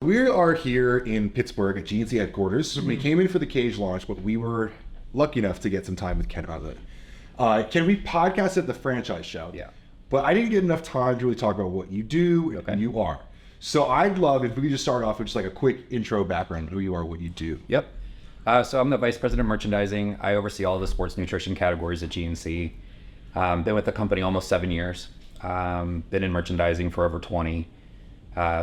We are here in Pittsburgh at GNC headquarters. We came in for the Kaged launch, but we were lucky enough to get some time with Ken out of it. Ken, we podcasted at the franchise show. Yeah. But I didn't get enough time to really talk about what you do and who you are. So I'd love if we could just start off with just like a quick intro background, who you are, what you do. Yep. So I'm the Vice President of Merchandising. I oversee all the sports nutrition categories at GNC. Been with the company almost 7 years. Been in merchandising for over 20.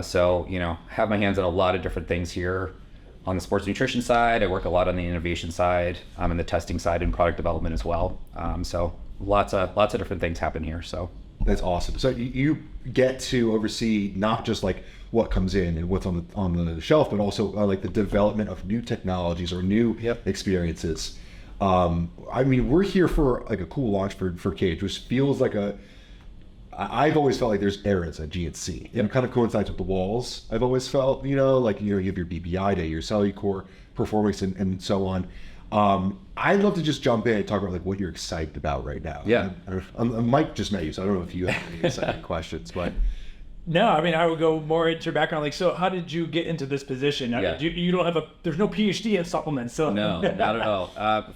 So, have my hands on a lot of different things here. On the sports nutrition side, I work a lot on the innovation side, and the testing side and product development as well. So lots of different things happen here. So that's awesome. So you get to oversee not just like what comes in and what's on the shelf, but also like the development of new technologies or new experiences. I mean, we're here for like a cool launch for Kaged, which feels like I've always felt like there's eras at GNC. It kind of coincides with the walls. I've always felt, you have your BBI day, your Cellucor performance and so on. I'd love to just jump in and talk about like what you're excited about right now. Yeah. Mike just met you, so I don't know if you have any exciting questions, but. No, I mean, I would go more into your background. Like, so how did you get into this position? Yeah. You don't have there's no PhD in supplements. So. No, not at all.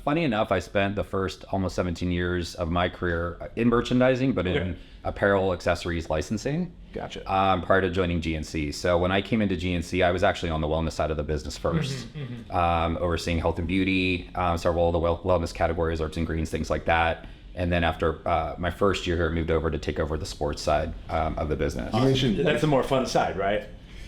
Funny enough, I spent the first almost 17 years of my career in merchandising, but in apparel accessories licensing. Gotcha. Prior to joining GNC. So when I came into GNC, I was actually on the wellness side of the business first, overseeing health and beauty, several of the wellness categories, arts and greens, things like that. And then after my first year here, I moved over to take over the sports side of the business. That's the more fun side, right?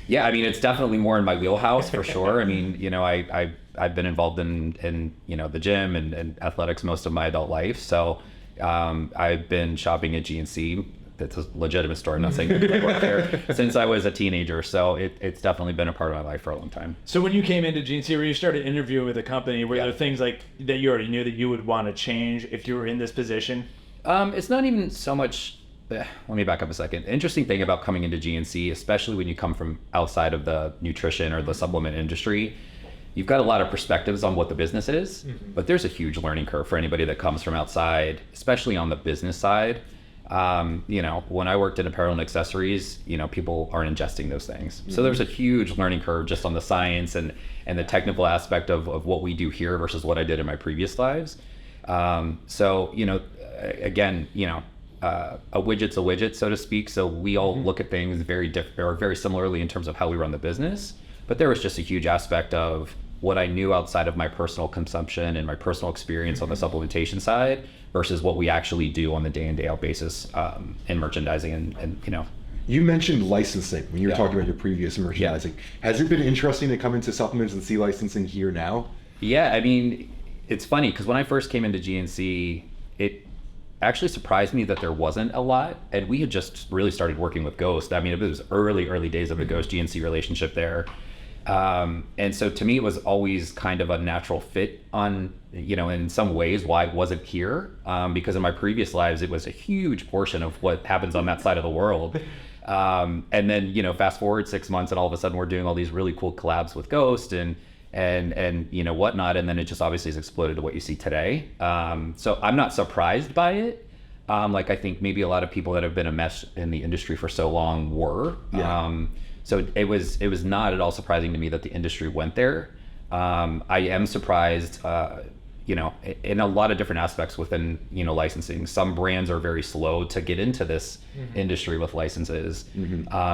Yeah, I mean, it's definitely more in my wheelhouse for sure. I mean, I've been involved in the gym and athletics most of my adult life. So I've been shopping at GNC. It's a legitimate store. I'm not saying I work there since I was a teenager. So it's definitely been a part of my life for a long time. So when you came into GNC, where you started interviewing with the company, were there things like that you already knew that you would want to change if you were in this position? It's not even so much. Let me back up a second. The interesting thing about coming into GNC, especially when you come from outside of the nutrition or the supplement industry, you've got a lot of perspectives on what the business is, but there's a huge learning curve for anybody that comes from outside, especially on the business side. When I worked in apparel and accessories, people aren't ingesting those things. So there's a huge learning curve just on the science and the technical aspect of what we do here versus what I did in my previous lives. Again, a widget's a widget, so to speak. So we all look at things very similarly in terms of how we run the business. But there was just a huge aspect of what I knew outside of my personal consumption and my personal experience on the supplementation side versus what we actually do on the day in, day out basis in merchandising and. You mentioned licensing when you were talking about your previous merchandising. Has it been interesting to come into supplements and see licensing here now? Yeah, I mean, it's funny because when I first came into GNC, it actually surprised me that there wasn't a lot. And we had just really started working with Ghost. I mean, it was early days of the Ghost GNC relationship there. And so to me, it was always kind of a natural fit on, in some ways why it wasn't here. Because in my previous lives, it was a huge portion of what happens on that side of the world. And then, fast forward 6 months and all of a sudden we're doing all these really cool collabs with Ghost and whatnot. And then it just obviously has exploded to what you see today. So I'm not surprised by it. Like I think maybe a lot of people that have been enmeshed in the industry for so long were. So it was not at all surprising to me that the industry went there. I am surprised, in a lot of different aspects within, licensing. Some brands are very slow to get into this industry with licenses.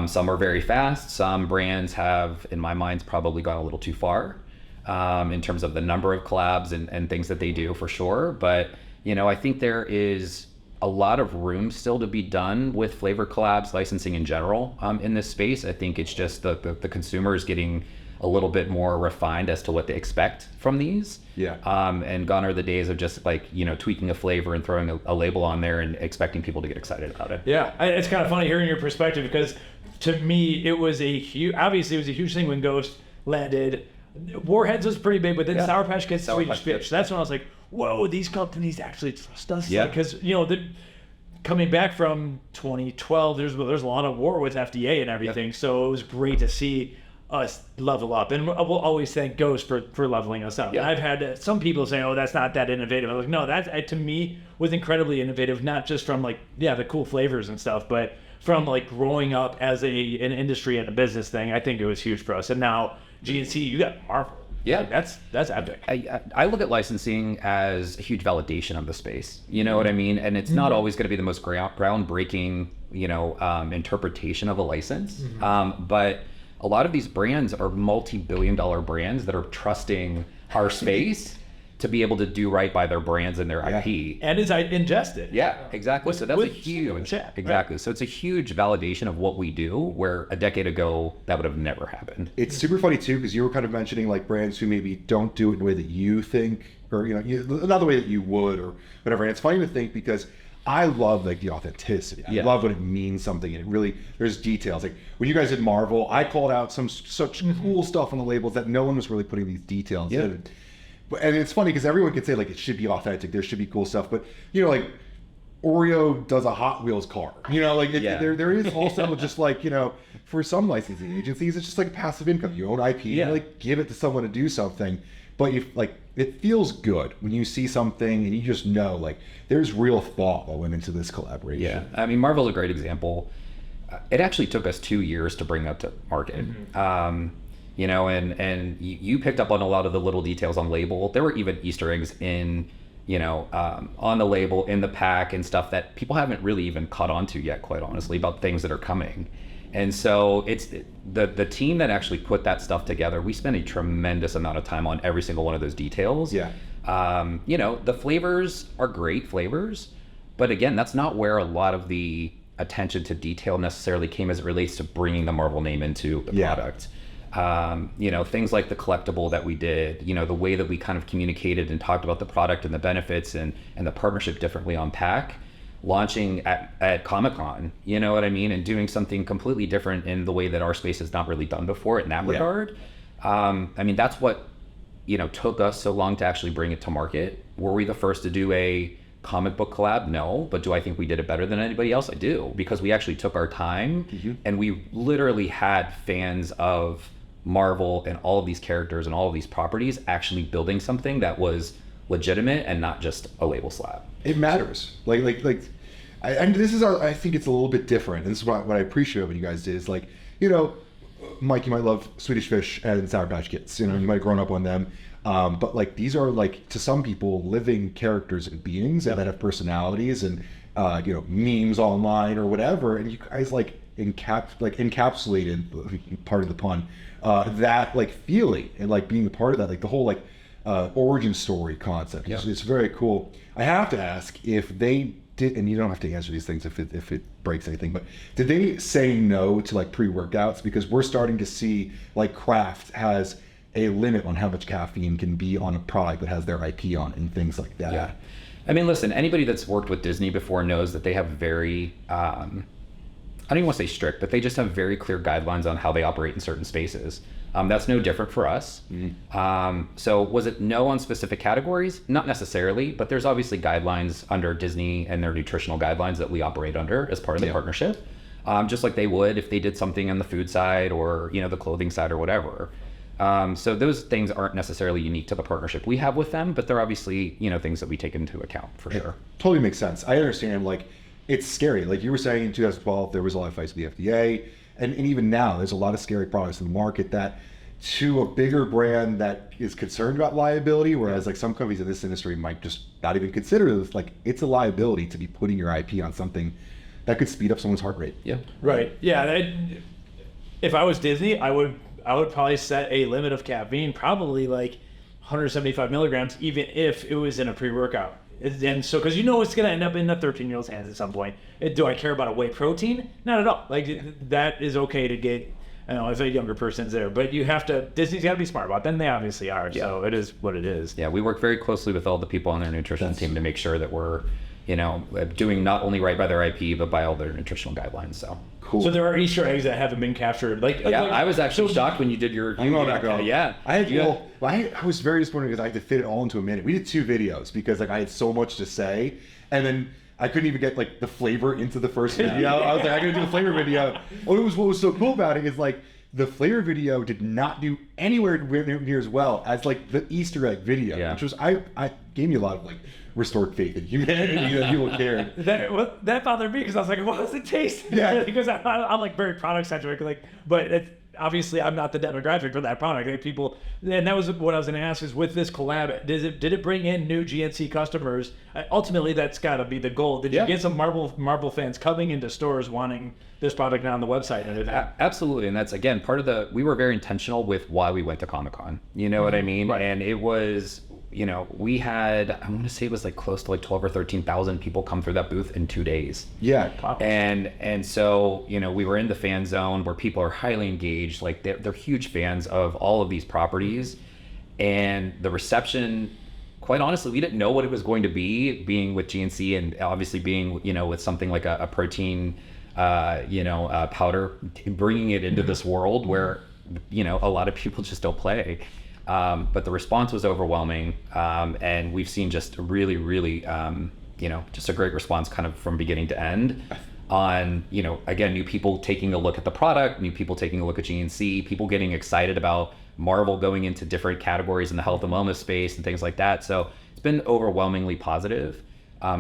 Some are very fast. Some brands have, in my mind, probably gone a little too far in terms of the number of collabs and things that they do for sure. But, I think there is a lot of room still to be done with flavor collabs, licensing in general in this space. I think it's just the consumer is getting a little bit more refined as to what they expect from these. And gone are the days of just tweaking a flavor and throwing a label on there and expecting people to get excited about it. Yeah, it's kind of funny hearing your perspective because to me it was a huge thing when Ghost landed. Warheads was pretty big, but then Sour Patch Kids, Swedish Fish. That's when I was like, whoa, these companies actually trust us. Because coming back from 2012, there's a lot of war with FDA and everything. So it was great to see us level up, and we'll always thank Ghost for leveling us up. And I've had some people saying, "Oh, that's not that innovative." I'm like, no, that to me was incredibly innovative, not just from the cool flavors and stuff, but from like growing up as an industry and a business thing, I think it was huge for us. And now GNC, you got Marvel. Yeah, like, that's epic. I look at licensing as a huge validation of the space. You know what I mean? And it's not always going to be the most groundbreaking, interpretation of a license. But a lot of these brands are multi-billion-dollar brands that are trusting our space to be able to do right by their brands and their IP. And it's ingested. Yeah, exactly. So that's a huge, exactly. Right. So it's a huge validation of what we do, where a decade ago that would have never happened. It's super funny too, because you were kind of mentioning like brands who maybe don't do it in the way that you think, or not the way that you would, or whatever. And it's funny to think because I love like the authenticity. I love when it means something, and it really, there's details. Like when you guys did Marvel, I called out such cool stuff on the labels that no one was really putting these details in. And it's funny because everyone can say like it should be authentic, there should be cool stuff, but like Oreo does a Hot Wheels car, there is also just like for some licensing agencies it's just like passive income. You own IP, you like give it to someone to do something, but it feels good when you see something and you just know like there's real thought that went into this collaboration. Yeah, I mean Marvel's a great example. It actually took us 2 years to bring that to market. And you picked up on a lot of the little details on label. There were even Easter eggs in, on the label, in the pack and stuff that people haven't really even caught on to yet, quite honestly, about things that are coming. And so it's the team that actually put that stuff together. We spent a tremendous amount of time on every single one of those details. Yeah. The flavors are great flavors, but again, that's not where a lot of the attention to detail necessarily came as it relates to bringing the Marvel name into the product. Things like the collectible that we did, the way that we kind of communicated and talked about the product and the benefits and the partnership differently on pack, launching at Comic-Con, you know what I mean? And doing something completely different in the way that our space has not really done before in that regard. That's what, took us so long to actually bring it to market. Were we the first to do a comic book collab? No, but do I think we did it better than anybody else? I do, because we actually took our time and we literally had fans of Marvel and all of these characters and all of these properties actually building something that was legitimate and not just a label slap. It matters. And this is I think it's a little bit different. And this is what I appreciate what you guys did is Mike, you might love Swedish Fish and Sour Patch Kids. You might have grown up on them. But these are to some people living characters and beings that have personalities and memes online or whatever. And you guys encapsulated, part of the pun, that feeling and being a part of that, the whole origin story concept. It's very cool. I have to ask if they did, and you don't have to answer these things if it breaks anything, but did they say no to pre-workouts? Because we're starting to see Kraft has a limit on how much caffeine can be on a product that has their IP on it and things like that. Yeah. I mean, listen, anybody that's worked with Disney before knows that they have very, I don't even want to say strict, but they just have very clear guidelines on how they operate in certain spaces. That's no different for us. So was it no on specific categories? Not necessarily, but there's obviously guidelines under Disney and their nutritional guidelines that we operate under as part of the partnership. Just like they would if they did something on the food side or, the clothing side or whatever. So those things aren't necessarily unique to the partnership we have with them, but they're obviously, things that we take into account for sure. Totally makes sense. I understand, it's scary. You were saying in 2012, there was a lot of fights with the FDA. And even now, there's a lot of scary products in the market that, to a bigger brand that is concerned about liability, whereas some companies in this industry might just not even consider this, it's a liability to be putting your IP on something that could speed up someone's heart rate. Yeah. Right. Yeah. If I was Disney, I would probably set a limit of caffeine, probably 175 milligrams, even if it was in a pre-workout. And so, because it's going to end up in a 13-year-old's hands at some point. Do I care about a whey protein? Not at all. That is okay to get, if a younger person's there. But Disney's got to be smart about it. Then they obviously are. Yeah. So it is what it is. Yeah, we work very closely with all the people on their nutrition team to make sure that we're, doing not only right by their IP, but by all their nutritional guidelines. So cool. So there are Easter eggs that haven't been captured. I was actually shocked when you did your. I know that girl. Yeah. I was very disappointed because I had to fit it all into a minute. We did 2 videos because I had so much to say, and then I couldn't even get the flavor into the first video. I was I gotta do the flavor video. What was so cool about it is the flavor video did not do anywhere near as well as like the Easter egg video, which was I gave me a lot of like restored faith in humanity that people cared. That bothered me because I was like, what does it taste? Yeah, because I'm like very product centric, like, but it's, obviously I'm not the demographic for that product. Like people, and that was what I was going to ask is with this collab, did it bring in new GNC customers? Ultimately, that's got to be the goal. Did you get some Marvel fans coming into stores wanting this product now on the website? Absolutely, and that's again part of we were very intentional with why we went to Comic-Con. You know what I mean? Right. And it was, we had, I want to say it was like close to like 12 or 13,000 people come through that booth in 2 days. Yeah. And so, we were in the fan zone where people are highly engaged. Like they're huge fans of all of these properties, and the reception, quite honestly, we didn't know what it was going to be, being with GNC and obviously being, with something like a protein, powder, bringing it into this world where, a lot of people just don't play. But the response was overwhelming, and we've seen just really, really, just a great response kind of from beginning to end on, again, new people taking a look at the product, new people taking a look at GNC, people getting excited about Marvel going into different categories in the health and wellness space and things like that. So it's been overwhelmingly positive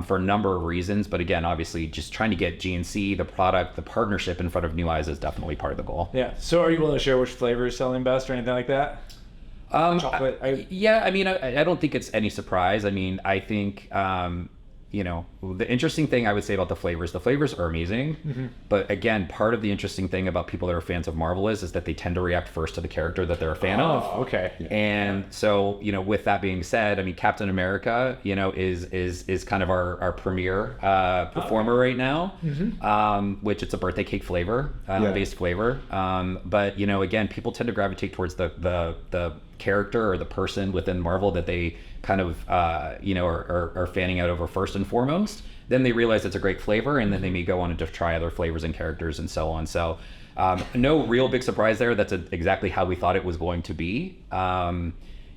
for a number of reasons. But again, obviously, just trying to get GNC, the product, the partnership in front of new eyes is definitely part of the goal. Yeah. So are you willing to share which flavor is selling best or anything like that? Chocolate. I don't think it's any surprise. I mean, I think, the interesting thing I would say about the flavors are amazing. But again, part of the interesting thing about people that are fans of Marvel is that they tend to react first to the character that they're a fan of. Okay. And so, with that being said, I mean, Captain America, is kind of our premier performer right now, which it's a birthday cake flavor, based flavor. But, again, people tend to gravitate towards the character or the person within Marvel that they kind of are fanning out over first and foremost. Then they realize it's a great flavor, and then they may go on to try other flavors and characters and so on. So no real big surprise there. That's exactly how we thought it was going to be. The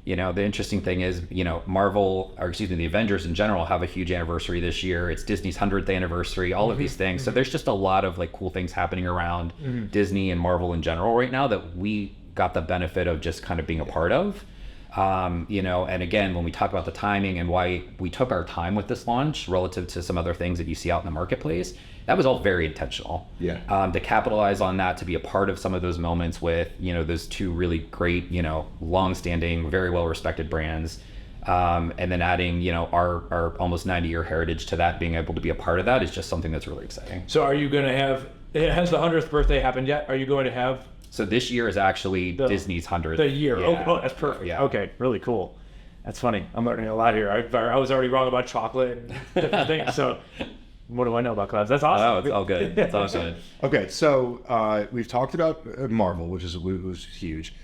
interesting thing is, Marvel, or excuse me, the Avengers in general have a huge anniversary this year. It's Disney's 100th anniversary, all of these things. So there's just a lot of like cool things happening around Disney and Marvel in general right now that we got the benefit of just kind of being a part of. And again, when we talk about the timing and why we took our time with this launch relative to some other things that you see out in the marketplace, that was all very intentional. To capitalize on that, to be a part of some of those moments with, those two really great, long-standing, very well-respected brands, and then adding, our almost 90-year heritage to that, being able to be a part of that is just something that's really exciting. So are you going to have, has the 100th birthday happened yet? Are you going to have... So this year is actually Disney's 100th. The year. Yeah. Oh, that's perfect. Yeah. Okay, really cool. That's funny. I'm learning a lot here. I was already wrong about chocolate and different things. So what do I know about collabs? That's awesome. Oh, it's all good. It's all good. Okay, so we've talked about Marvel, which was huge.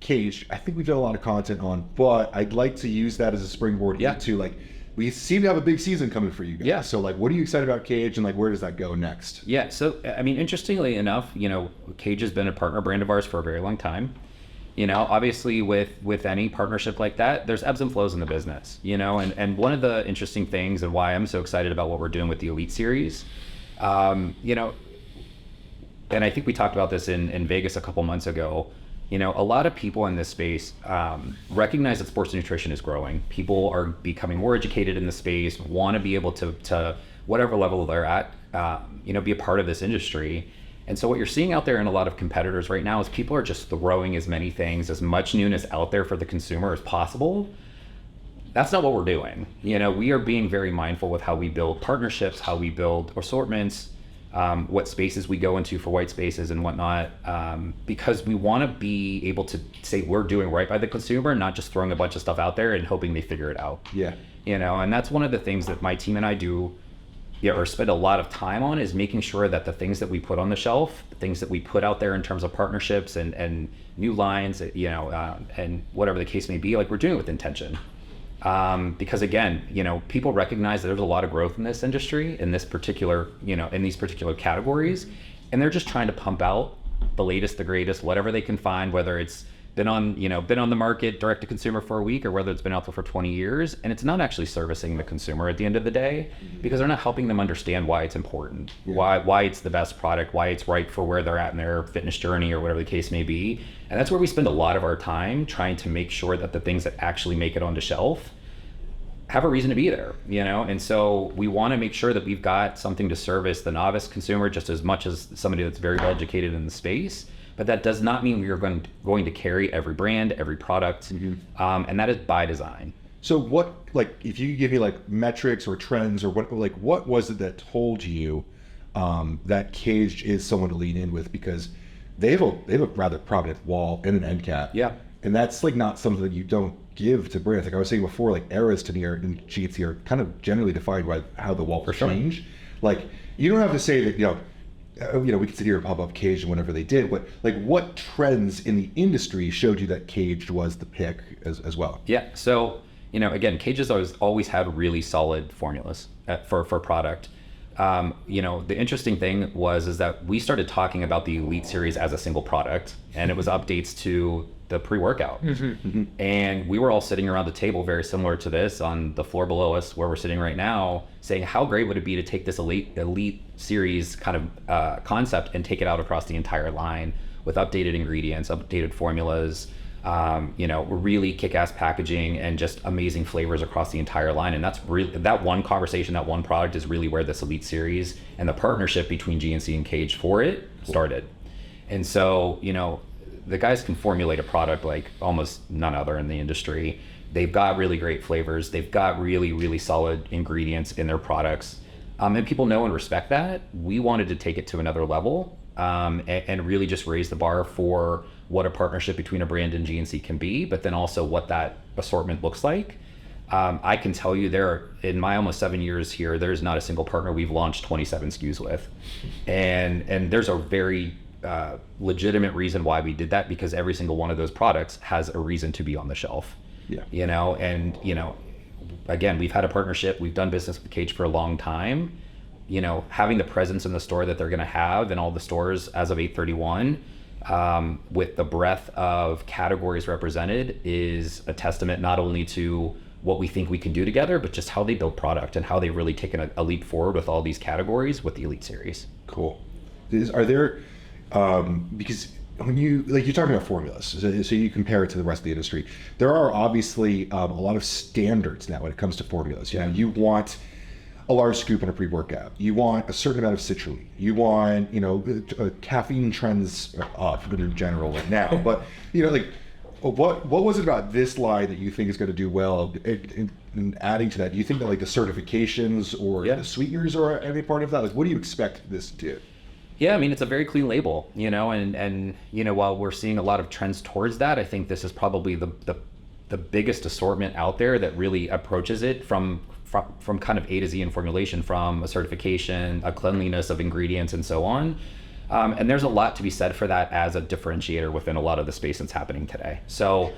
Cage, I think we've done a lot of content on, but I'd like to use that as a springboard into like, we seem to have a big season coming for you guys. Yeah. So like, what are you excited about Cage, and like, where does that go next? Yeah. So, I mean, interestingly enough, Cage has been a partner brand of ours for a very long time. Obviously with any partnership like that, there's ebbs and flows in the business, and one of the interesting things and why I'm so excited about what we're doing with the Elite Series, and I think we talked about this in Vegas a couple months ago. A lot of people in this space recognize that sports nutrition is growing. People are becoming more educated in the space, want to be able to whatever level they're at, be a part of this industry. And so what you're seeing out there in a lot of competitors right now is people are just throwing as many things, as much newness out there for the consumer as possible. That's not what we're doing. We are being very mindful with how we build partnerships, how we build assortments, what spaces we go into for white spaces and whatnot, because we want to be able to say we're doing right by the consumer, not just throwing a bunch of stuff out there and hoping they figure it out. Yeah. And that's one of the things that my team and I do, or spend a lot of time on, is making sure that the things that we put on the shelf, the things that we put out there in terms of partnerships and new lines, and whatever the case may be, like, we're doing it with intention. Because again, people recognize that there's a lot of growth in this industry, in this particular, in these particular categories, and they're just trying to pump out the latest, the greatest, whatever they can find, whether it's, been on the market direct to consumer for a week, or whether it's been out there for 20 years, and it's not actually servicing the consumer at the end of the day, because they're not helping them understand why it's important, why it's the best product, why it's right for where they're at in their fitness journey, or whatever the case may be. And that's where we spend a lot of our time, trying to make sure that the things that actually make it on the shelf have a reason to be there, and so we want to make sure that we've got something to service the novice consumer just as much as somebody that's very well educated in the space. But that does not mean we are going to carry every brand, every product, and that is by design. So what, like, if you give me like metrics or trends, or what was it that told you that Kaged is someone to lean in with? Because they have a rather prominent wall and an end cap. Yeah. And that's like not something that you don't give to brands. Like I was saying before, like eras to near and GNC are kind of generally defined by how the wall will change. Like you don't have to say that, we can sit here and pop up Kaged and whatever they did, but like what trends in the industry showed you that Kaged was the pick as well? Yeah. So, again, Kaged has always had really solid formulas for product. The interesting thing is that we started talking about the Elite Series as a single product, and it was updates to the pre-workout. And we were all sitting around the table very similar to this on the floor below us where we're sitting right now, saying how great would it be to take this elite series kind of concept and take it out across the entire line with updated ingredients, updated formulas, really kick-ass packaging, and just amazing flavors across the entire line. And that's really, that one conversation, that one product is really where this Elite Series and the partnership between GNC and Kaged for it started. And so, the guys can formulate a product like almost none other in the industry. They've got really great flavors. They've got really, really solid ingredients in their products. And people know and respect that. We wanted to take it to another level and really just raise the bar for what a partnership between a brand and GNC can be, but then also what that assortment looks like. I can tell you in my almost 7 years here, there's not a single partner we've launched 27 SKUs with. And there's a very legitimate reason why we did that, because every single one of those products has a reason to be on the shelf. Again, we've had a partnership, we've done business with Kaged for a long time. Having the presence in the store that they're going to have in all the stores as of 8/31, with the breadth of categories represented, is a testament not only to what we think we can do together, but just how they build product and how they've really taken a leap forward with all these categories with the Elite Series. Cool. Are there because when you're talking about formulas, so you compare it to the rest of the industry, there are obviously a lot of standards now when it comes to formulas. You want a large scoop in a pre-workout. You want a certain amount of citrulline. You want, caffeine trends up in general right now. But, what was it about this line that you think is going to do well? And adding to that, do you think that like the certifications or the sweeteners are any part of that? Like, what do you expect this to do? Yeah, it's a very clean label, and while we're seeing a lot of trends towards that, I think this is probably the biggest assortment out there that really approaches it from kind of A to Z in formulation, from a certification, a cleanliness of ingredients, and so on. And there's a lot to be said for that as a differentiator within a lot of the space that's happening today. So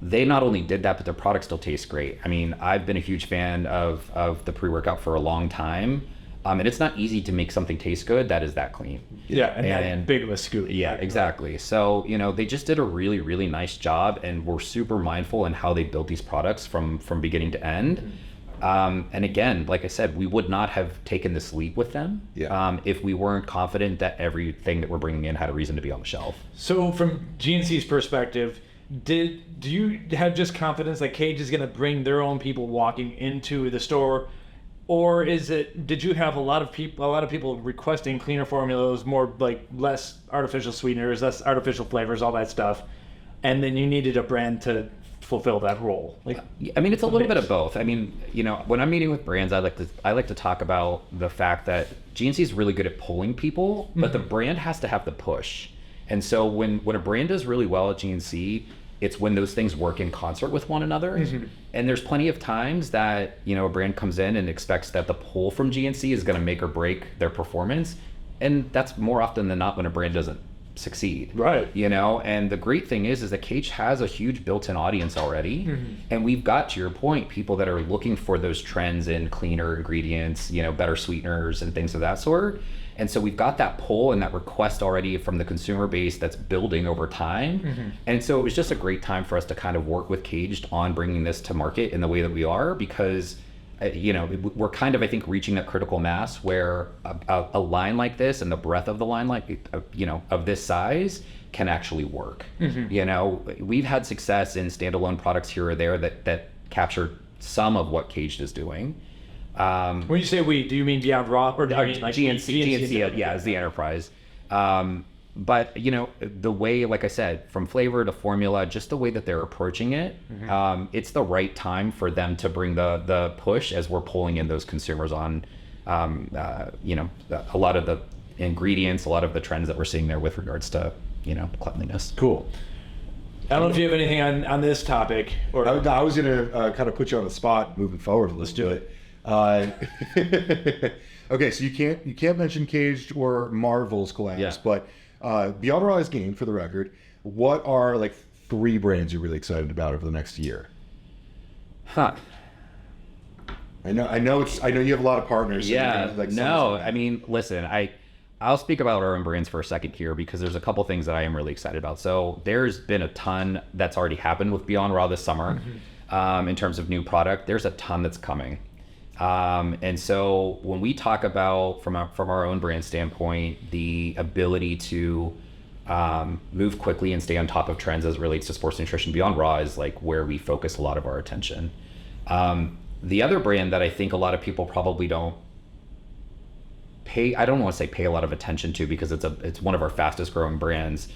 they not only did that, but their product still tastes great. I've been a huge fan of the pre-workout for a long time. And it's not easy to make something taste good that is that clean. Yeah, and that big of a scoop. Yeah, exactly. So, they just did a really, really nice job, and were super mindful in how they built these products from beginning to end. And again, like I said, we would not have taken this leap with them if we weren't confident that everything that we're bringing in had a reason to be on the shelf. So from GNC's perspective, do you have just confidence that Kaged is going to bring their own people walking into the store? Or did you have a lot of people requesting cleaner formulas, more like less artificial sweeteners, less artificial flavors, all that stuff, and then you needed a brand to fulfill that role? It's a little bit of both. When I'm meeting with brands, I like to talk about the fact that GNC is really good at pulling people, but the brand has to have the push. And so when a brand does really well at GNC, it's when those things work in concert with one another. And there's plenty of times that, a brand comes in and expects that the pull from GNC is going to make or break their performance. And that's more often than not when a brand doesn't succeed. Right. And the great thing is that Kaged has a huge built-in audience already. And we've got, to your point, people that are looking for those trends in cleaner ingredients, better sweeteners and things of that sort. And so we've got that pull and that request already from the consumer base that's building over time. And so it was just a great time for us to kind of work with Kaged on bringing this to market in the way that we are, because we're kind of, I think, reaching that critical mass where a line like this and the breadth of the line, of this size, can actually work. We've had success in standalone products here or there that capture some of what Kaged is doing. When you say we, do you mean Beyond Raw or do you mean like GNC, yeah, as the enterprise. But the way, like I said, from flavor to formula, just the way that they're approaching it, it's the right time for them to bring the push as we're pulling in those consumers on, a lot of the ingredients, a lot of the trends that we're seeing there with regards to, cleanliness. Cool. I don't know if you have anything on this topic. Or I was going to kind of put you on the spot moving forward. Let's do it. Okay, so you can't mention Kaged or Marvel's collabs, but Beyond Raw is game, for the record. What are like 3 brands you're really excited about over the next year? Huh. I know you have a lot of partners. Yeah. So no, I mean, listen, I'll speak about our own brands for a second here, because there's a couple things that I am really excited about. So there's been a ton that's already happened with Beyond Raw this summer. In terms of new product, there's a ton that's coming. And so when we talk about from our own brand standpoint, the ability to move quickly and stay on top of trends as it relates to sports nutrition, Beyond Raw is like where we focus a lot of our attention. The other brand that I think a lot of people probably don't I don't want to say pay a lot of attention to, because it's one of our fastest growing brands,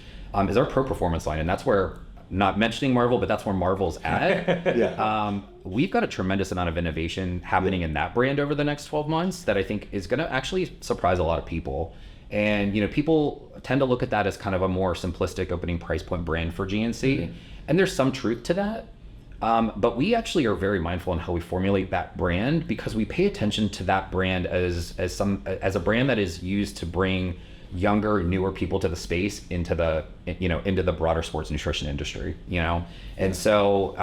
is our Pro Performance line. And that's where, not mentioning Marvel, but that's where Marvel's at. We've got a tremendous amount of innovation happening in that brand over the next 12 months that I think is going to actually surprise a lot of people. And, people tend to look at that as kind of a more simplistic opening price point brand for GNC. And there's some truth to that. But we actually are very mindful in how we formulate that brand, because we pay attention to that brand as a brand that is used to bring younger, newer people to the space into the broader sports nutrition industry, And so,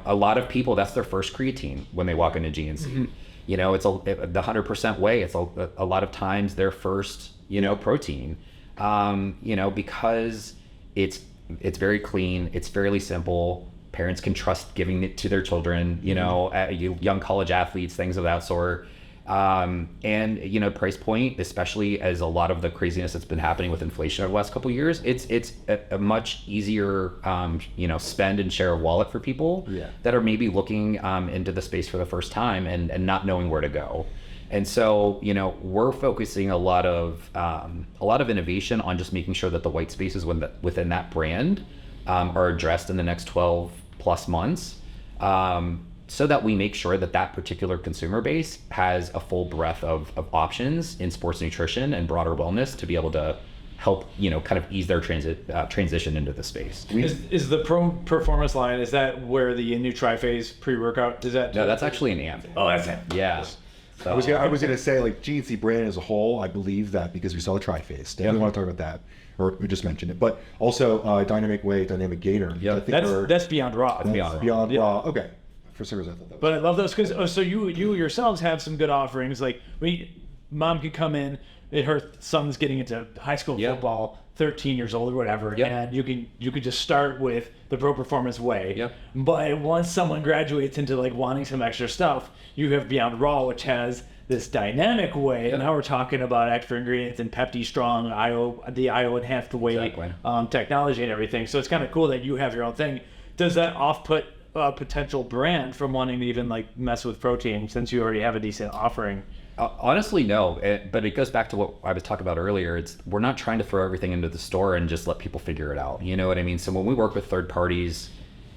a lot of people, that's their first creatine when they walk into GNC. It's the 100% whey. It's a lot of times their first, protein, because it's very clean. It's fairly simple. Parents can trust giving it to their children, young college athletes, things of that sort. And price point, especially as a lot of the craziness that's been happening with inflation over the last couple of years, it's a much easier spend and share of wallet for people that are maybe looking into the space for the first time and not knowing where to go. And so we're focusing a lot of innovation on just making sure that the white spaces within that brand are addressed in the next 12 plus months. So that we make sure that particular consumer base has a full breadth of options in sports nutrition and broader wellness to be able to help, kind of ease their transition into the space. Is the Pro Performance line, is that where the new Tri-Phase pre-workout, is that? No, that's actually an AMP. Oh, that's it. Yeah. So, I was gonna say, like, GNC brand as a whole, I believe that because we saw the Tri-Phase. Definitely want to talk about that, or we just mentioned it. But also Dynamic Whey, Dynamic Gainer. Yeah, that's Beyond Raw. That's Beyond Raw. Okay. For some reason I thought that was. But I love those because so you yourselves have some good offerings. Like mom could come in, her son's getting into high school football, 13 years old or whatever, and you could just start with the Pro Performance Whey. Yep. But once someone graduates into like wanting some extra stuff, you have Beyond Raw, which has this dynamic whey, and now we're talking about extra ingredients and Pepti Strong, the IO enhanced whey technology and everything. So it's kind of cool that you have your own thing. Does that off-put a potential brand from wanting to even like mess with protein, since you already have a decent offering? Honestly, no. But it goes back to what I was talking about earlier. We're not trying to throw everything into the store and just let people figure it out. You know what I mean? So when we work with third parties,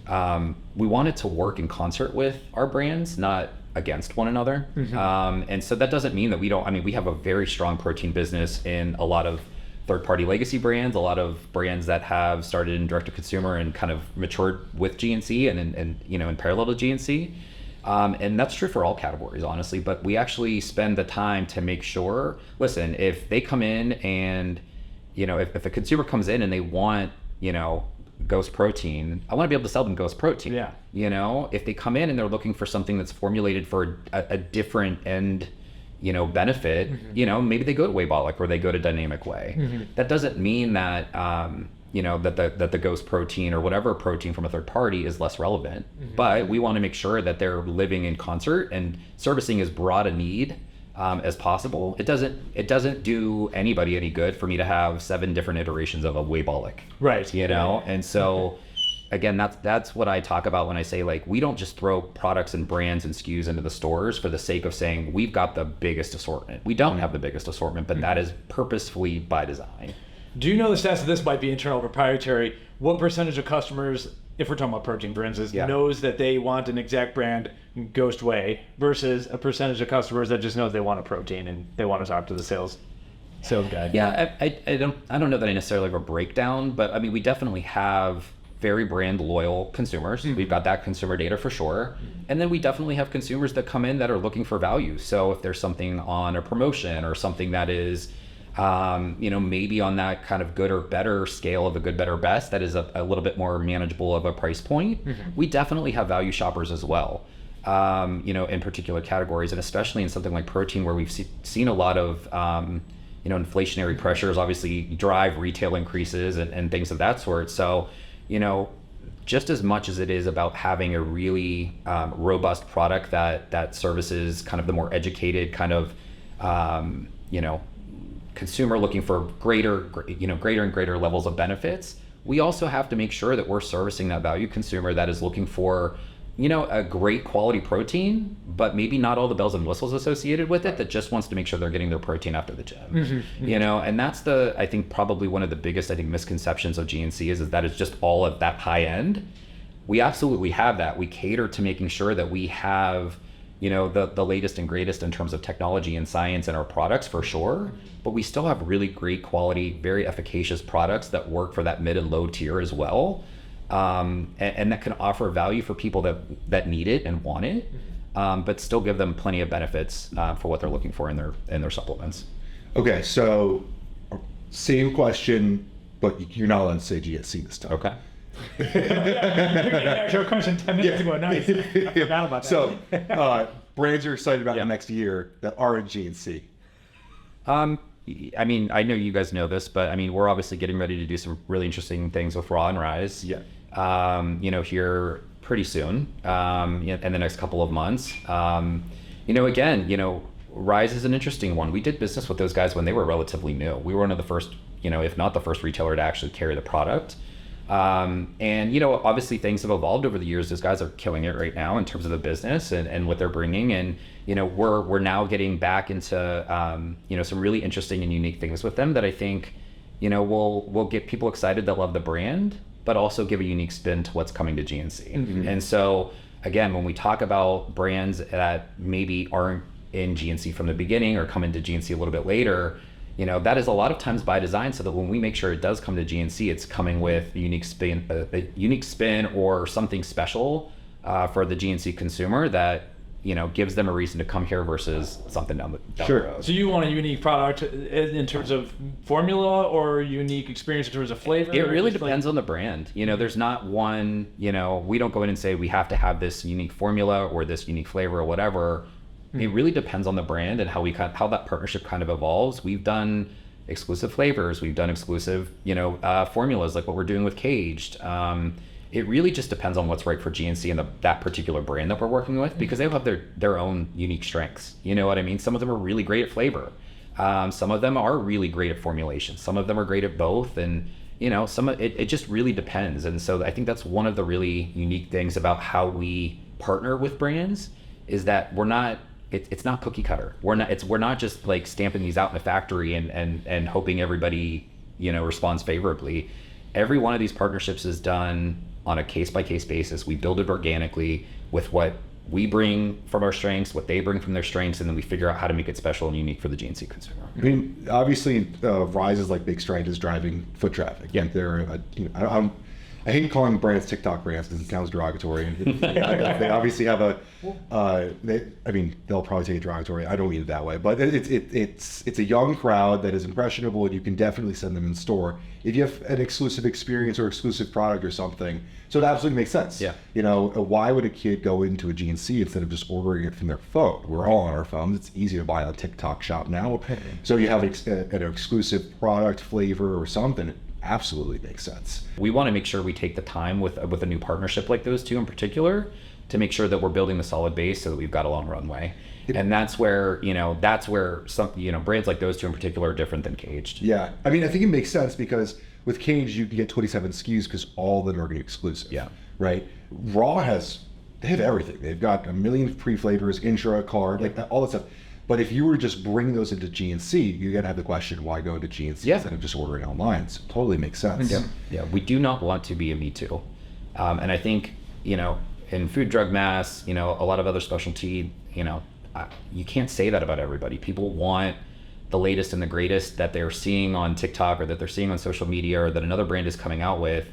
we want it to work in concert with our brands, not against one another. And so that doesn't mean that we have a very strong protein business in a lot of third-party legacy brands, a lot of brands that have started in direct-to-consumer and kind of matured with GNC and in parallel to GNC. And that's true for all categories, honestly. But we actually spend the time to make sure, listen, if they come in and, if a consumer comes in and they want, Ghost Protein, I want to be able to sell them Ghost Protein. Yeah. If they come in and they're looking for something that's formulated for a different end, benefit, maybe they go to Waybolic or they go to Dynamic Whey. That doesn't mean that, that the Ghost protein or whatever protein from a third party is less relevant, but we want to make sure that they're living in concert and servicing as broad a need as possible. It doesn't do anybody any good for me to have 7 different iterations of a Waybolic. Right. And so again, that's what I talk about when I say, like, we don't just throw products and brands and SKUs into the stores for the sake of saying we've got the biggest assortment. We don't have the biggest assortment, but that is purposefully by design. Do you know the stats? This might be internal proprietary. What percentage of customers, if we're talking about protein, for instance, knows that they want an exact brand Ghost Whey versus a percentage of customers that just knows they want a protein and they want to talk to the sales guy? Yeah, I don't know that I necessarily have a breakdown, but I mean, we definitely have very brand loyal consumers. We've got that consumer data for sure. And then we definitely have consumers that come in that are looking for value. So if there's something on a promotion or something that is, maybe on that kind of good or better scale of a good, better, best, that is a little bit more manageable of a price point, we definitely have value shoppers as well, in particular categories, and especially in something like protein where we've seen a lot of, inflationary pressures obviously drive retail increases and things of that sort. So, just as much as it is about having a really robust product that services kind of the more educated kind of, consumer looking for greater and greater levels of benefits, we also have to make sure that we're servicing that value consumer that is looking for, a great quality protein, but maybe not all the bells and whistles associated with it, that just wants to make sure they're getting their protein after the gym. And that's I think probably one of the biggest, misconceptions of GNC is that it's just all of that high end. We absolutely have that. We cater to making sure that we have, the latest and greatest in terms of technology and science in our products for sure, but we still have really great quality, very efficacious products that work for that mid and low tier as well. And that can offer value for people that need it and want it, but still give them plenty of benefits for what they're looking for in their supplements. Okay, so same question, but you're not allowed to say GNC this time. Okay. Your question 10 minutes ago. Nice. I forgot about that. So, brands you're excited about the next year that are in GNC. I mean, I know you guys know this, but I mean, we're obviously getting ready to do some really interesting things with Raw and Rise. Yeah. Here pretty soon, in the next couple of months. Again, Rise is an interesting one. We did business with those guys when they were relatively new. We were one of the first, if not the first retailer to actually carry the product. Obviously things have evolved over the years. Those guys are killing it right now in terms of the business and what they're bringing. And, we're now getting back into, some really interesting and unique things with them that I think, will get people excited that love the brand, but also give a unique spin to what's coming to GNC. And so again, when we talk about brands that maybe aren't in GNC from the beginning or come into GNC a little bit later, that is a lot of times by design, so that when we make sure it does come to GNC, it's coming with a unique spin or something special for the GNC consumer that gives them a reason to come here versus something down the road. So you want a unique product in terms of formula or unique experience in terms of flavor? It really depends on the brand. There's not one. We don't go in and say we have to have this unique formula or this unique flavor or whatever. It really depends on the brand and how that partnership kind of evolves. We've done exclusive flavors. We've done exclusive, formulas like what we're doing with Kaged. It really just depends on what's right for GNC and that particular brand that we're working with, because they have their own unique strengths. You know what I mean? Some of them are really great at flavor. Some of them are really great at formulation. Some of them are great at both. And, it just really depends. And so I think that's one of the really unique things about how we partner with brands is that we're not, it's not cookie cutter. We're not just like stamping these out in a factory and hoping everybody, responds favorably. Every one of these partnerships is done on a case-by-case basis. We build it organically with what we bring from our strengths, what they bring from their strengths, and then we figure out how to make it special and unique for the GNC consumer. I mean, obviously, Rise's big strength is driving foot traffic. Yeah. They're, I hate calling brands TikTok brands because it sounds derogatory. And they obviously have they'll probably take it derogatory. I don't mean it that way, but it's a young crowd that is impressionable, and you can definitely send them in store if you have an exclusive experience or exclusive product or something. So it absolutely makes sense. Yeah. Why would a kid go into a GNC instead of just ordering it from their phone? We're all on our phones. It's easy to buy on TikTok Shop now. So you have an exclusive product, flavor, or something. It absolutely makes sense. We want to make sure we take the time with a new partnership like those two in particular to make sure that we're building the solid base so that we've got a long runway. And that's where some brands like those two in particular are different than Kaged. Yeah, I think it makes sense because with Kaged you can get 27 SKUs because all of them are going to be exclusive. Yeah. Right. Raw they have everything. They've got a million pre-flavors, intro card, like all that stuff. But if you were to just bring those into GNC, you gotta have the question, why go into GNC instead of just ordering online? So it totally makes sense. Yeah. We do not want to be a me too, and I think in food, drug, mass, a lot of other specialty, you can't say that about everybody. People want the latest and the greatest that they're seeing on TikTok or that they're seeing on social media or that another brand is coming out with.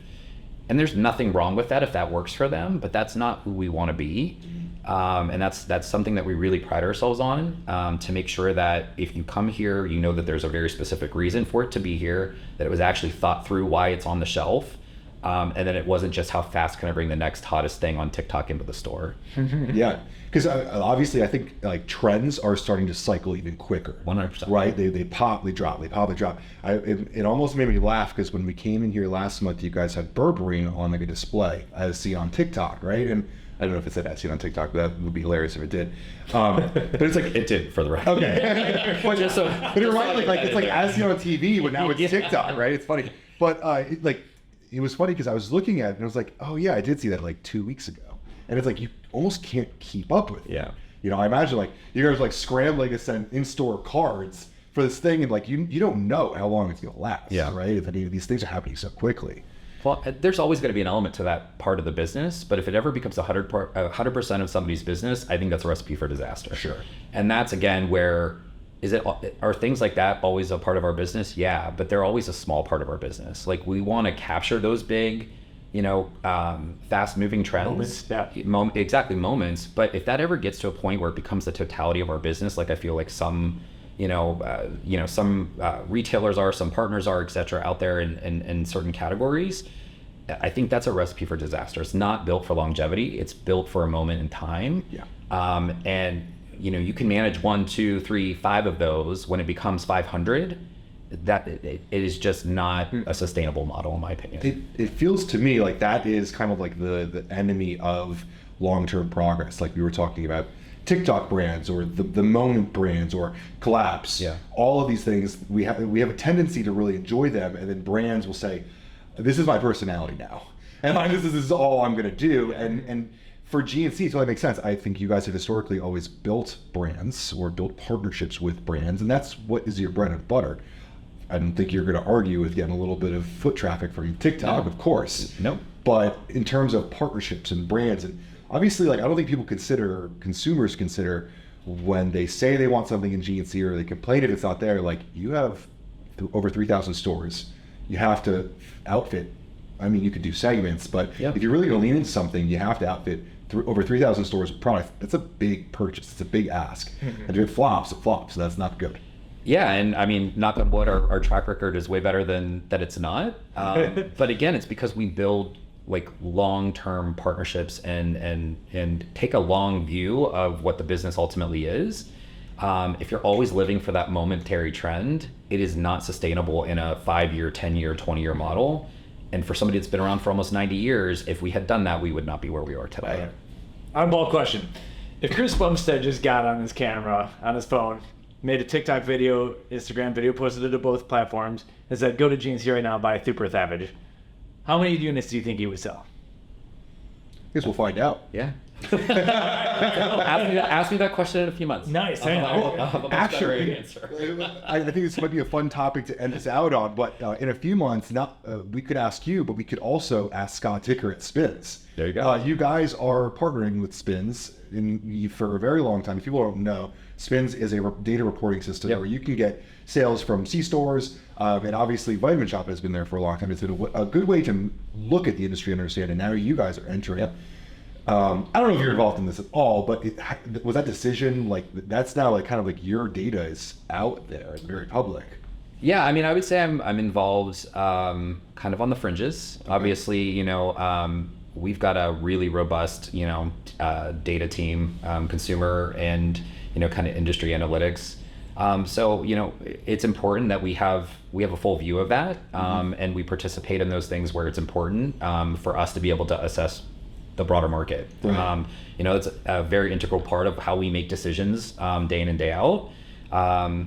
And there's nothing wrong with that if that works for them, but that's not who we want to be. And that's something that we really pride ourselves on, to make sure that if you come here, that there's a very specific reason for it to be here, that it was actually thought through why it's on the shelf. And then it wasn't just how fast can I bring the next hottest thing on TikTok into the store. Yeah, because obviously I think like trends are starting to cycle even quicker. 100%. Right? They pop, they drop, they pop, they drop. It almost made me laugh because when we came in here last month, you guys had berberine on like a display as seen on TikTok, right? And I don't know if it said as seen on TikTok, but that would be hilarious if it did. But it's like It did, for the record. okay. But you're right, like it's like as seen on TV, but now it's TikTok, right? It's funny, but it was funny because I was looking at it and I was like, oh yeah, I did see that like 2 weeks ago. And it's like, you almost can't keep up with it. Yeah. I imagine like you guys like scrambling to send in-store cards for this thing and like you don't know how long it's gonna last. Yeah. Right? If any of these things are happening so quickly. Well, there's always going to be an element to that part of the business, but if it ever becomes 100% of somebody's business, I think that's a recipe for disaster. Sure. And that's again where are things like that always a part of our business? Yeah, but they're always a small part of our business. Like we want to capture those big, fast moving trends. Moments. But if that ever gets to a point where it becomes the totality of our business, like I feel like some some retailers are, some partners are, et cetera, out there in certain categories, I think that's a recipe for disaster. It's not built for longevity. It's built for a moment in time. Yeah. And you can manage 1, 2, 3, 5 of those. When it becomes 500, that it is just not a sustainable model, in my opinion. It feels to me like that is kind of like the enemy of long-term progress, like we were talking about. TikTok brands or the moment brands or collapse. Yeah. All of these things, we have a tendency to really enjoy them, and then brands will say, this is my personality now. And this is all I'm gonna do. And for GNC, it totally makes sense. I think you guys have historically always built brands or built partnerships with brands, and that's what is your bread and butter. I don't think you're gonna argue with getting a little bit of foot traffic from TikTok, of course. No. But in terms of partnerships and brands, and obviously, like I don't think consumers consider when they say they want something in GNC or they complain if it's not there, like you have over 3,000 stores. You have to outfit. You could do segments, but if you're really going to lean into something, you have to outfit over 3,000 stores with product. That's a big purchase. It's a big ask. And if it flops, so that's not good. Yeah, and knock on wood, our track record is way better than that it's not. But again, it's because we build like long-term partnerships and take a long view of what the business ultimately is. If you're always living for that momentary trend, it is not sustainable in a 5-year, 10-year, 20-year model. And for somebody that's been around for almost 90 years, if we had done that, we would not be where we are today. Oddball question. If Chris Bumstead just got on his camera, on his phone, made a TikTok video, Instagram video, posted it to both platforms, and said, go to GNC right now, buy a Super Savage, how many units do you think he would sell? I guess we'll find out. Yeah. ask me that question in a few months. Nice. Actually, I think this might be a fun topic to end this out on, but in a few months, we could ask you, but we could also ask Scott Dicker at Spins. There you go. You guys are partnering with Spins for a very long time. If people don't know, Spins is a data reporting system Yep. where you can get sales from C-stores, and obviously Vitamin Shop has been there for a long time. It's been a good way to look at the industry and understand, and now you guys are entering. Yep. I don't know if you're involved in this at all, but was that decision, like, that's now like kind of like your data is out there, very public. Yeah, I mean, I would say I'm involved kind of on the fringes. Okay. Obviously, we've got a really robust, data team, consumer and, kind of industry analytics. So, it's important that we have a full view of that, and we participate in those things where it's important for us to be able to assess the broader market. Right. It's a very integral part of how we make decisions day in and day out. I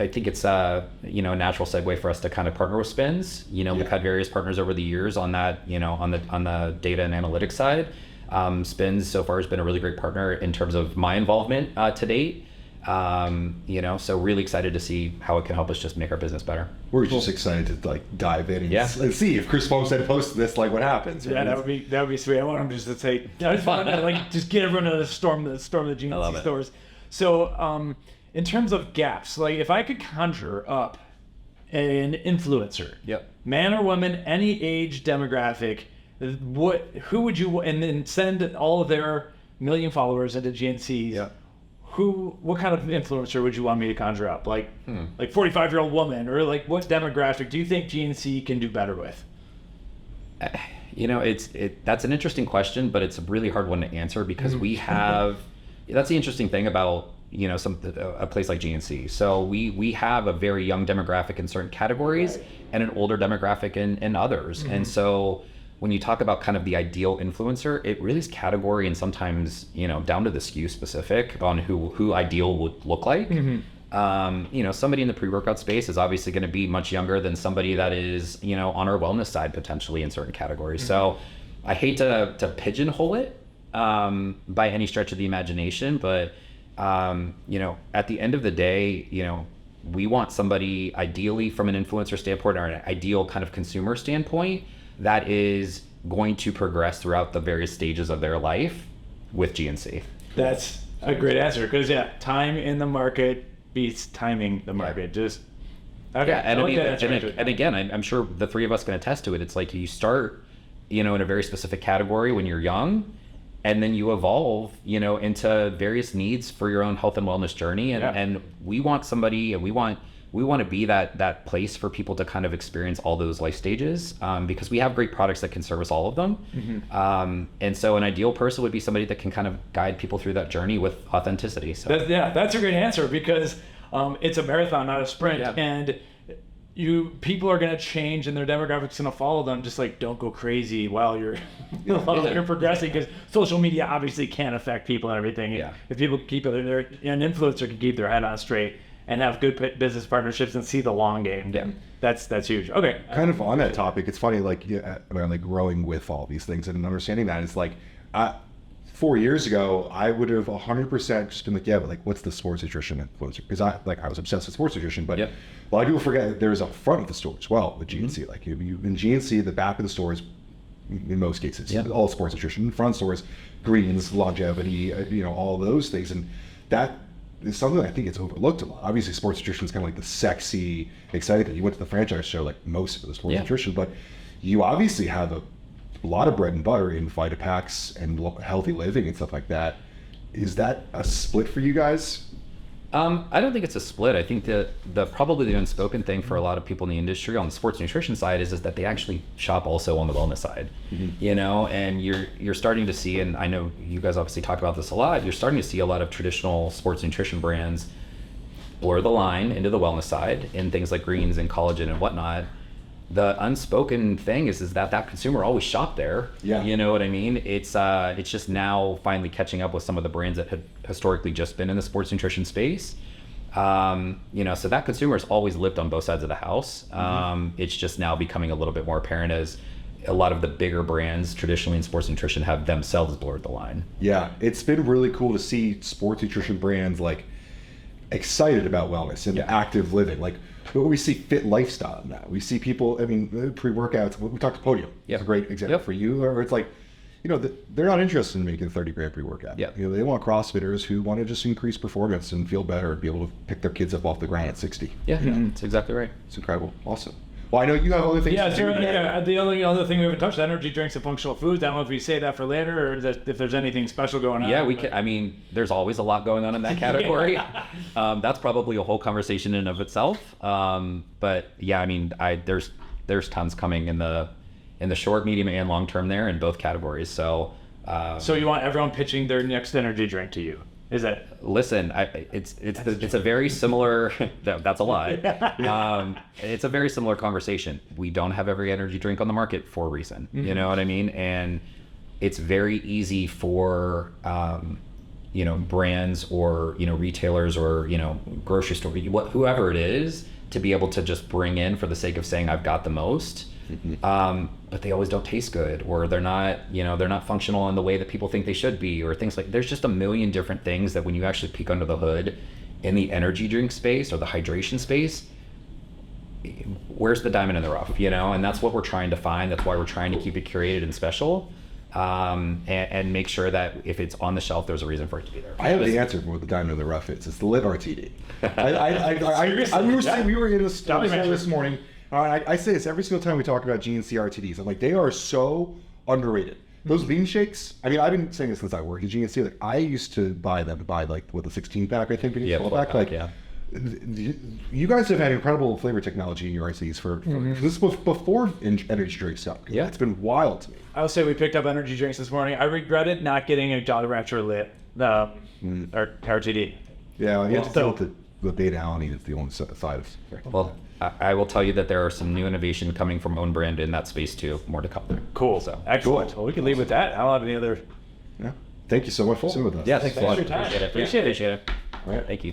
think it's a natural segue for us to kind of partner with Spins. We've had various partners over the years on that, on the data and analytics side. Spins so far has been a really great partner in terms of my involvement to date. So really excited to see how it can help us just make our business better. We're just excited to like dive in and see if Chris Bumstead posts this, like what happens. Right? Yeah, that would be sweet. I want him just to say, it's fun. Just get everyone to storm the GNC stores. So, in terms of gaps, like if I could conjure up an influencer, man or woman, any age demographic, who would you, and then send all of their million followers into GNCs? What kind of influencer would you want me to conjure up? Like 45-year-old woman, or like what demographic do you think GNC can do better with? That's an interesting question, but it's a really hard one to answer because we have. That's the interesting thing about a place like GNC. So we have a very young demographic in certain categories and an older demographic in others. And so when you talk about kind of the ideal influencer, it really is category and sometimes down to the SKU specific on who ideal would look like. Somebody in the pre-workout space is obviously going to be much younger than somebody that is on our wellness side potentially in certain categories. So I hate to pigeonhole it by any stretch of the imagination, but at the end of the day, we want somebody ideally from an influencer standpoint or an ideal kind of consumer standpoint that is going to progress throughout the various stages of their life with GNC. That's a great answer because time in the market beats timing the market. Just okay. Yeah, and again, I'm sure the three of us can attest to it. It's like you start, in a very specific category when you're young, and then you evolve, into various needs for your own health and wellness journey. And we want somebody, and we want to be that place for people to kind of experience all those life stages, because we have great products that can service all of them. And so an ideal person would be somebody that can kind of guide people through that journey with authenticity. So that's a great answer because it's a marathon, not a sprint. And people are going to change and their demographics going to follow them. Just like don't go crazy while you're you're progressing, because social media obviously can affect people and everything. If people keep an influencer can keep their head on straight and have good business partnerships and see the long game. That's huge. Okay. Kind of on that topic, it's funny, like growing with all these things and understanding that it's like 4 years ago, I would have 100% just been like, but like, what's the sports nutrition influencer? Because I was obsessed with sports nutrition, but a lot of people forget there's a front of the store as well with GNC. Like in GNC, the back of the store is, in most cases, all sports nutrition. In front stores, greens, longevity, all those things, and that is something I think gets overlooked a lot. Obviously, sports nutrition is kind of like the sexy, exciting thing. You went to the franchise show, like most of the sports nutrition, but you obviously have a lot of bread and butter in Vitapacks and healthy living and stuff like that. Is that a split for you guys? I don't think it's a split. I think that probably the unspoken thing for a lot of people in the industry on the sports nutrition side is that they actually shop also on the wellness side, and you're starting to see, and I know you guys obviously talk about this a lot, you're starting to see a lot of traditional sports nutrition brands blur the line into the wellness side in things like greens and collagen and whatnot. The unspoken thing is that consumer always shopped there. You know what I mean? It's just now finally catching up with some of the brands that had historically just been in the sports nutrition space. So that consumer has always lived on both sides of the house. It's just now becoming a little bit more apparent as a lot of the bigger brands traditionally in sports nutrition have themselves blurred the line. Yeah, it's been really cool to see sports nutrition brands like excited about wellness and active living. Like, we see fit lifestyle in that. We see people, pre-workouts, we talked to Podium. It's a great example for you. Or it's like, they're not interested in making 30 grand pre-workout. Yeah. They want CrossFitters who want to just increase performance and feel better and be able to pick their kids up off the ground at 60. Yeah, that's exactly right. It's incredible. Awesome. Well, I know you have other things. Yeah, to do. the only other thing we haven't touched, energy drinks and functional foods. I don't know if we say that for later or if there's anything special going on. Yeah, we can. I mean, there's always a lot going on in that category. That's probably a whole conversation in and of itself. But yeah, I mean, there's tons coming in the short, medium, and long term there in both categories. So. So you want everyone pitching their next energy drink to you? Is that? Listen, it's a very similar. That's a lie. It's a very similar conversation. We don't have every energy drink on the market for a reason. You know what I mean? And it's very easy for brands or retailers or grocery store, whoever it is, to be able to just bring in for the sake of saying I've got the most. But they always don't taste good, or they're not functional in the way that people think they should be, or things like. There's just a million different things that when you actually peek under the hood in the energy drink space or the hydration space, where's the diamond in the rough, and that's what we're trying to find. That's why we're trying to keep it curated and special, and make sure that if it's on the shelf, there's a reason for it to be there. I have the answer for what the diamond in the rough is. It's the lit RTD. We were in a store this morning. I say this every single time we talk about GNC RTDs. I'm like, they are so underrated. Those bean shakes, I mean, I've been saying this since I worked at GNC. Like, I used to buy them, like with a 16 pack, I think. 12 pack. Like, yeah. You guys have had incredible flavor technology in your RTDs for this was before energy drink stuff. Yeah. It's been wild to me. I'll say we picked up energy drinks this morning. I regretted not getting a Jolly Rancher lit or RTD. Yeah, you have to deal with the beta alanine is the only side of. Well, I will tell you that there are some new innovation coming from own brand in that space too. More to come there. Cool. So excellent. Well, we can leave with that. I don't have any other. Yeah. Thank you so much for sitting with us. Yeah, thanks a lot. for your time. Appreciate it. Appreciate it. All right. Thank you.